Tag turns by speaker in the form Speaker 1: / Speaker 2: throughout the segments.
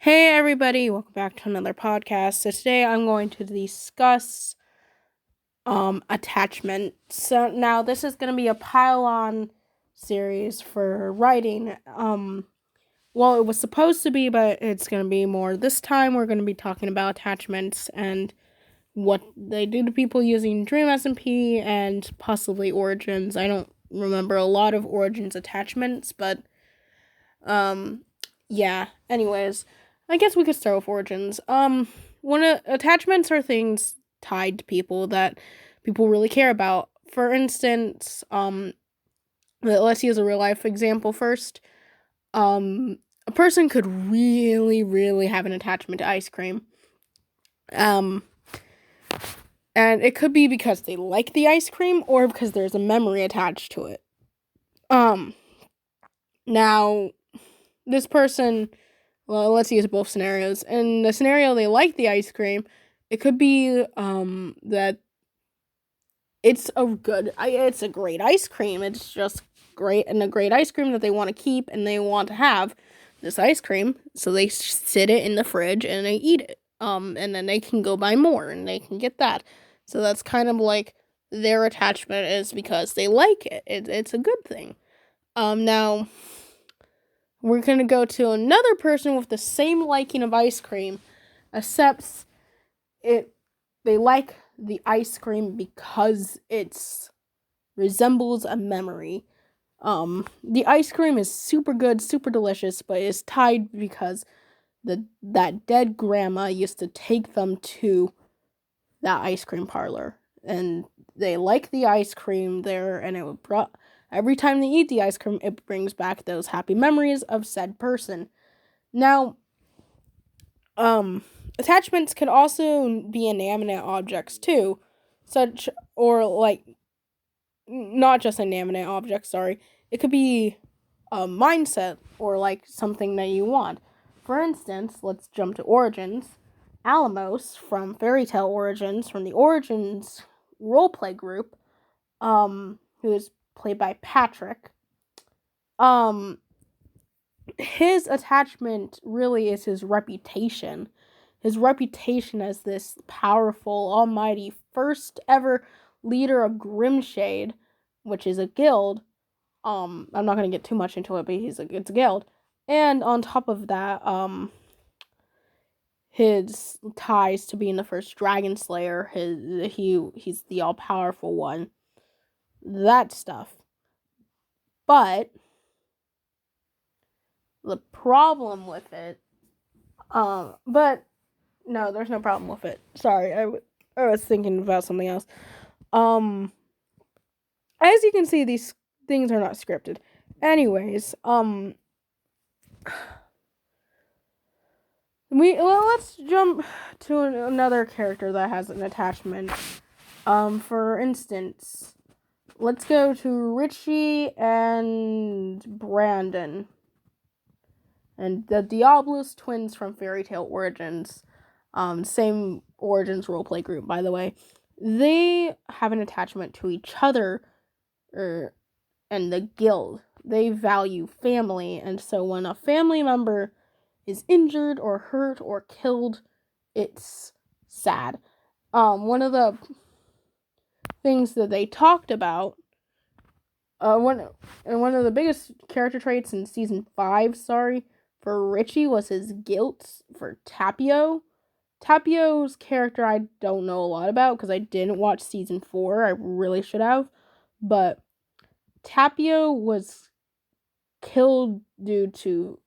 Speaker 1: Hey everybody, welcome back to another podcast. So today I'm going to discuss attachment. So now this is going to be a pile-on series for writing. Well, it was supposed to be, but it's going to be more. This time we're going to be talking about attachments and what they do to people using Dream SMP and possibly Origins. I don't remember a lot of Origins attachments, but yeah. Anyways, I guess we could start with Origins. Attachments are things tied to people that people really care about. For instance, let's use a real life example first. A person could really, really have an attachment to ice cream. And it could be because they like the ice cream or because there's a memory attached to it. Now, this person, well, let's use both scenarios. In the scenario they like the ice cream, it could be that it's a great ice cream. It's just great and a great ice cream that they want to keep and they want to have this ice cream, so they sit it in the fridge and they eat it. And then they can go buy more and they can get that. So that's kind of like their attachment is because they like it. It's a good thing. Now we're gonna go to another person with the same liking of ice cream, except they like the ice cream because it resembles a memory. The ice cream is super good, super delicious, but it's tied because that dead grandma used to take them to that ice cream parlor, and they like the ice cream there, and every time they eat the ice cream, it brings back those happy memories of said person. Now, attachments can also be inanimate objects too, such or like not just inanimate objects. Sorry, it could be a mindset or like something that you want. For instance, let's jump to Origins. Alamos from Fairy Tail Origins, from the Origins roleplay group, who is played by Patrick. His attachment really is his reputation. His reputation as this powerful, almighty, first ever leader of Grimshade, which is a guild. I'm not gonna get too much into it, but it's a guild. And on top of that, his ties to being the first Dragon Slayer, he's the all powerful one. That stuff. But the problem with it, but no, there's no problem with it. Sorry, I was thinking about something else. As you can see, these things are not scripted. Anyways, let's jump to another character that has an attachment. For instance, let's go to Richie and Brandon, and the Diablos twins from Fairy Tail Origins. Same Origins roleplay group, by the way. They have an attachment to each other, and the guild. They value family, and so when a family member is injured or hurt or killed, it's sad. One of the things that they talked about, one of the biggest character traits in season 5, for Richie was his guilt for Tapio. Tapio's character I don't know a lot about because I didn't watch season 4. I really should have, but Tapio was killed due to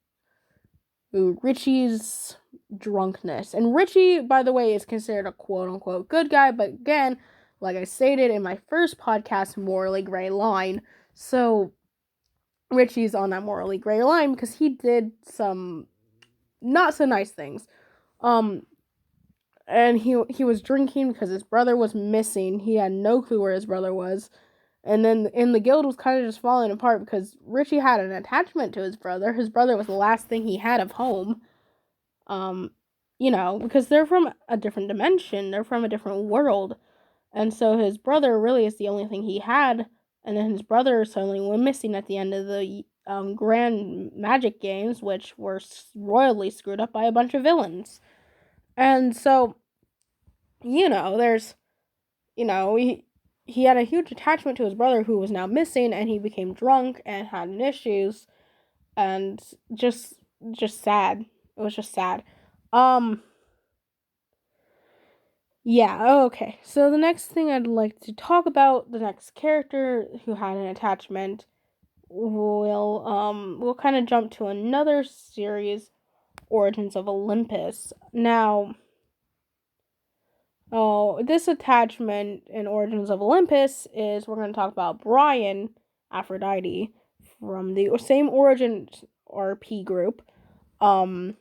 Speaker 1: Richie's drunkenness. And Richie, by the way, is considered a quote-unquote good guy, but again, like I stated in my first podcast, morally gray line. So Richie's on that morally gray line because he did some not so nice things. And he was drinking because his brother was missing. He had no clue where his brother was. And then in the guild was kind of just falling apart because Richie had an attachment to his brother. His brother was the last thing he had of home. Because they're from a different dimension. They're from a different world. And so his brother really is the only thing he had. And then his brother suddenly went missing at the end of the grand magic games, which were royally screwed up by a bunch of villains. And so, there's, he had a huge attachment to his brother who was now missing, and he became drunk and had issues, and just sad. It was just sad. Yeah, okay. So the next thing I'd like to talk about, the next character who had an attachment, we'll kind of jump to another series, Origins of Olympus. Now, this attachment in Origins of Olympus is we're going to talk about Brian Aphrodite from the same Origins RP group, from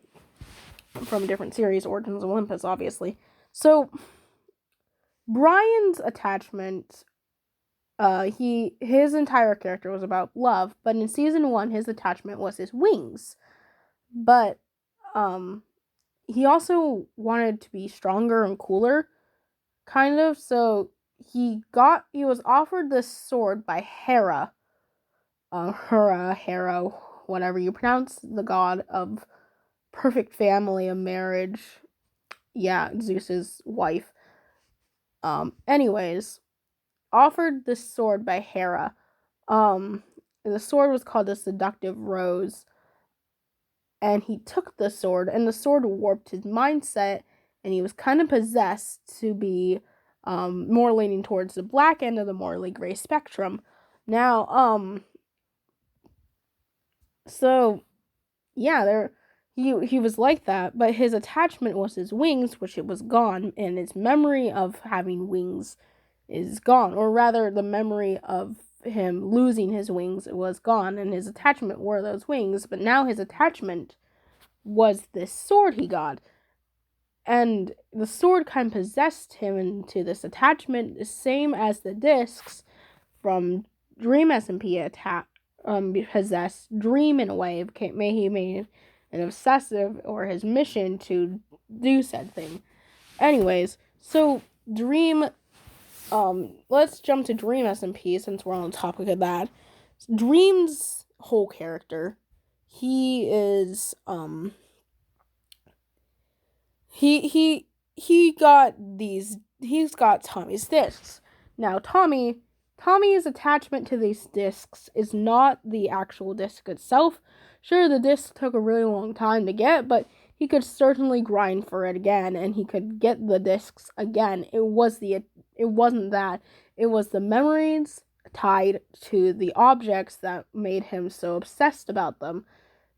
Speaker 1: a different series, Origins of Olympus, obviously. So, Brian's attachment, his entire character was about love, but in season 1, his attachment was his wings. But, he also wanted to be stronger and cooler, kind of, so he was offered this sword by Hera, Hera, whatever you pronounce, the god of perfect family and marriage. Yeah, Zeus's wife. Anyways, offered this sword by Hera. The sword was called the Seductive Rose. And he took the sword, and the sword warped his mindset, and he was kind of possessed to be more leaning towards the black end of the morally gray spectrum. Now, so yeah, he was like that, but his attachment was his wings, which it was gone, and his memory of having wings is gone, or rather the memory of him losing his wings was gone, and his attachment were those wings, but now his attachment was this sword he got, and the sword kind of possessed him into this attachment, the same as the discs from Dream SMP possessed Dream in a way. He made an obsessive, or his mission to do said thing. Anyways, so Dream, let's jump to Dream SMP since we're on the topic of that. Dream's whole character, he is, he's got Tommy's discs. Now, Tommy's attachment to these discs is not the actual disc itself. Sure, the disc took a really long time to get, but he could certainly grind for it again, and he could get the discs again. It wasn't that. It was the memories tied to the objects that made him so obsessed about them.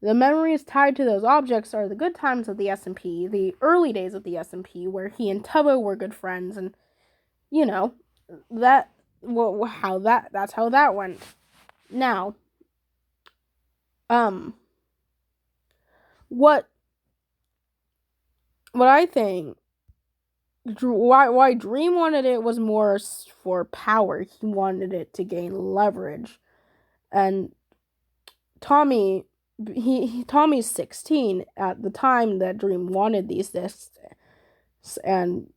Speaker 1: The memories tied to those objects are the good times of the SMP, the early days of the SMP, where he and Tubbo were good friends, and that's how that went. Now, what I think, why Dream wanted it was more for power. He wanted it to gain leverage, and Tommy's 16 at the time that Dream wanted these discs, and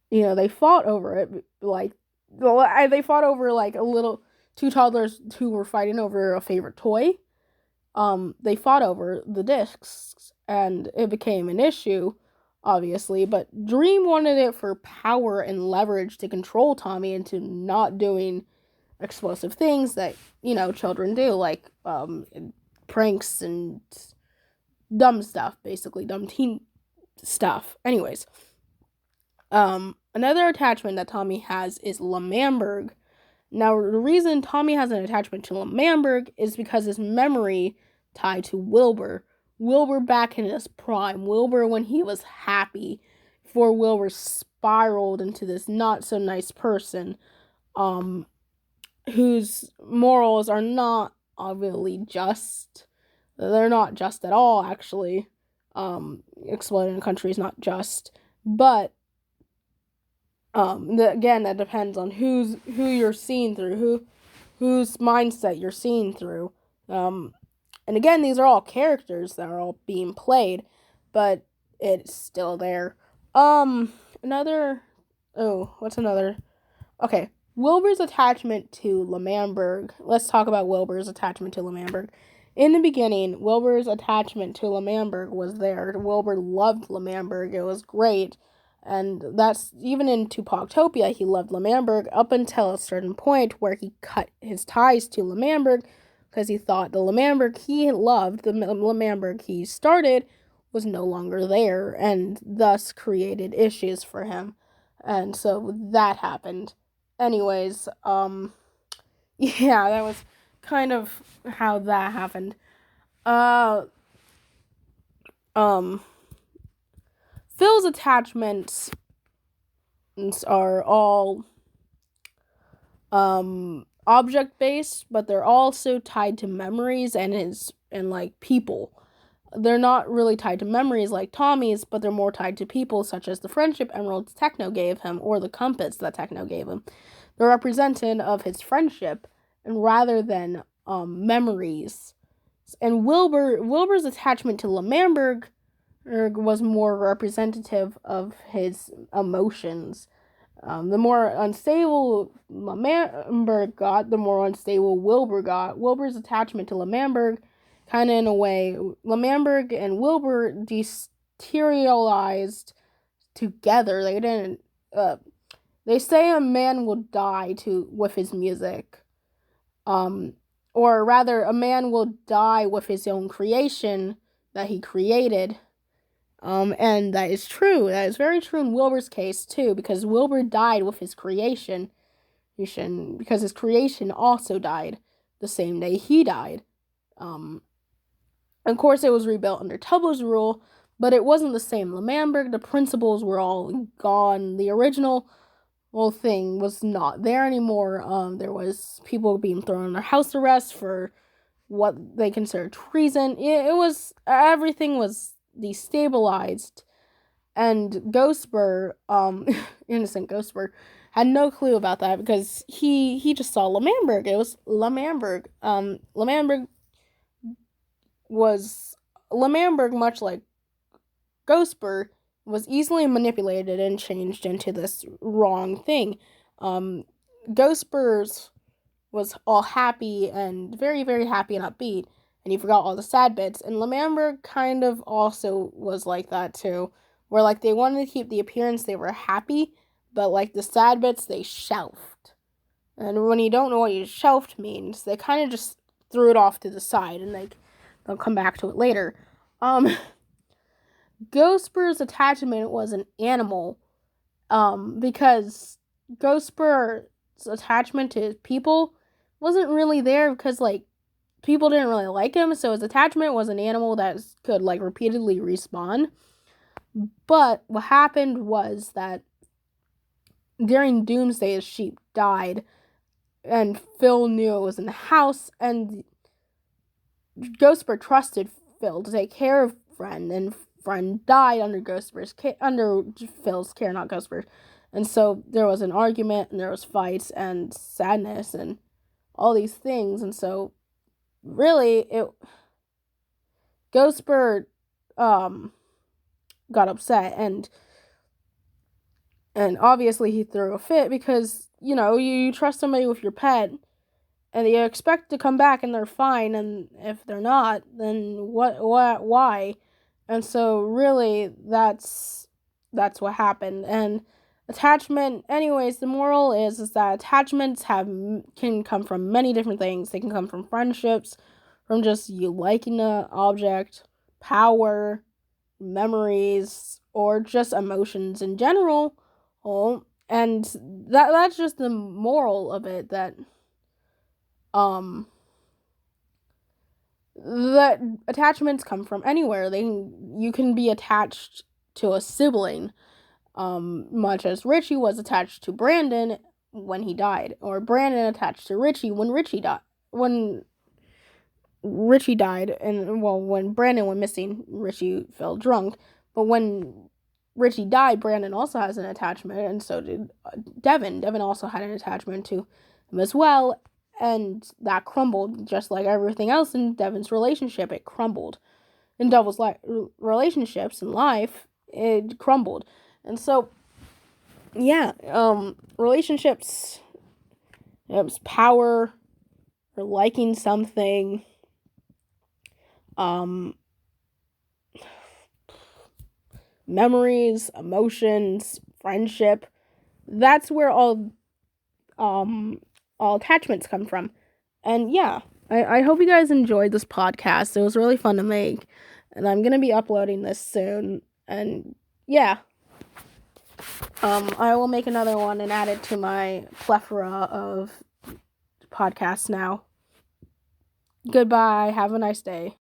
Speaker 1: they fought over it, they fought over like a little two toddlers who were fighting over a favorite toy. They fought over the discs, and it became an issue, obviously, but Dream wanted it for power and leverage to control Tommy into not doing explosive things that, children do, like, pranks and dumb stuff, basically, dumb teen stuff. Anyways, another attachment that Tommy has is L'Manberg. Now, the reason Tommy has an attachment to L'Manberg is because his memory tied to Wilbur. Wilbur back in his prime. Wilbur when he was happy, before Wilbur spiraled into this not-so-nice person, whose morals are not really just. They're not just at all, actually. Exploding a country is not just. But, again, that depends on who you're seeing through, whose mindset you're seeing through. And again, these are all characters that are all being played, but it's still there. What's another? Okay, Wilbur's attachment to L'Manberg. Let's talk about Wilbur's attachment to L'Manberg. In the beginning, Wilbur's attachment to L'Manberg was there. Wilbur loved L'Manberg. It was great. And that's even in Tupactopia, he loved L'Manberg up until a certain point where he cut his ties to L'Manberg because he thought the L'Manberg he loved, the L'Manberg he started, was no longer there and thus created issues for him. And so that happened. Anyways, yeah, that was kind of how that happened. Uh, um, Phil's attachments are all object based, but they're also tied to memories and like people. They're not really tied to memories like Tommy's, but they're more tied to people, such as the friendship emeralds Techno gave him or the compass that Techno gave him. They're representative of his friendship, and rather than memories. And Wilbur's attachment to L'Manberg was more representative of his emotions. The more unstable L'Manberg got, the more unstable Wilbur got. Wilbur's attachment to L'Manberg, kind of in a way, L'Manberg and Wilbur dematerialized together. They didn't. They say a man will die with his music. Or rather, a man will die with his own creation that he created. And that is true. That is very true in Wilbur's case, too, because Wilbur died with his creation. Because his creation also died the same day he died. Of course, it was rebuilt under Tubbo's rule, but it wasn't the same. L'Manberg, the principles were all gone. The original whole thing was not there anymore. There was people being thrown under house arrest for what they considered treason. It was, everything was destabilized, and Ghostbur, innocent Ghostbur, had no clue about that because he just saw L'Manberg. It was L'Manberg. L'Manberg, much like Ghostbur, was easily manipulated and changed into this wrong thing. Ghostbur's was all happy and very, very happy and upbeat, and he forgot all the sad bits. And L'Manberg kind of also was like that too, where like they wanted to keep the appearance they were happy, but like the sad bits they shelved. And when you don't know what shelved means, they kind of just threw it off to the side, and they'll come back to it later. Ghostbur's attachment was an animal, because Ghostbur's attachment to people wasn't really there because, like, people didn't really like him, so his attachment was an animal that could, like, repeatedly respawn. But what happened was that during Doomsday, his sheep died, and Phil knew it was in the house, and Ghostbur trusted Phil to take care of Friend, and Friend died under Phil's care, not Ghostbur. And so there was an argument, and there was fights, and sadness, and all these things, and so really, Ghostbur got upset, and obviously he threw a fit because, you know, you trust somebody with your pet, and you expect to come back and they're fine, and if they're not, then why? And so really, that's what happened. And attachment, anyways, the moral is that attachments can come from many different things. They can come from friendships, from just you liking an object, power, memories, or just emotions in general. And that's just the moral of it, that attachments come from anywhere. You can be attached to a sibling, much as Richie was attached to Brandon when he died, or Brandon attached to Richie when Richie died. When Richie died, and when Brandon went missing, Richie fell drunk. But when Richie died, Brandon also has an attachment, and so did Devin. Devin also had an attachment to him as well, and that crumbled just like everything else in Devin's relationship. It crumbled. In Devil's relationships in life, it crumbled. And so, yeah, relationships It's power or liking something. Memories, emotions, friendship. That's where all attachments come from. And yeah, I hope you guys enjoyed this podcast. It was really fun to make. And I'm gonna be uploading this soon. And yeah. I will make another one and add it to my plethora of podcasts now. Goodbye. Have a nice day.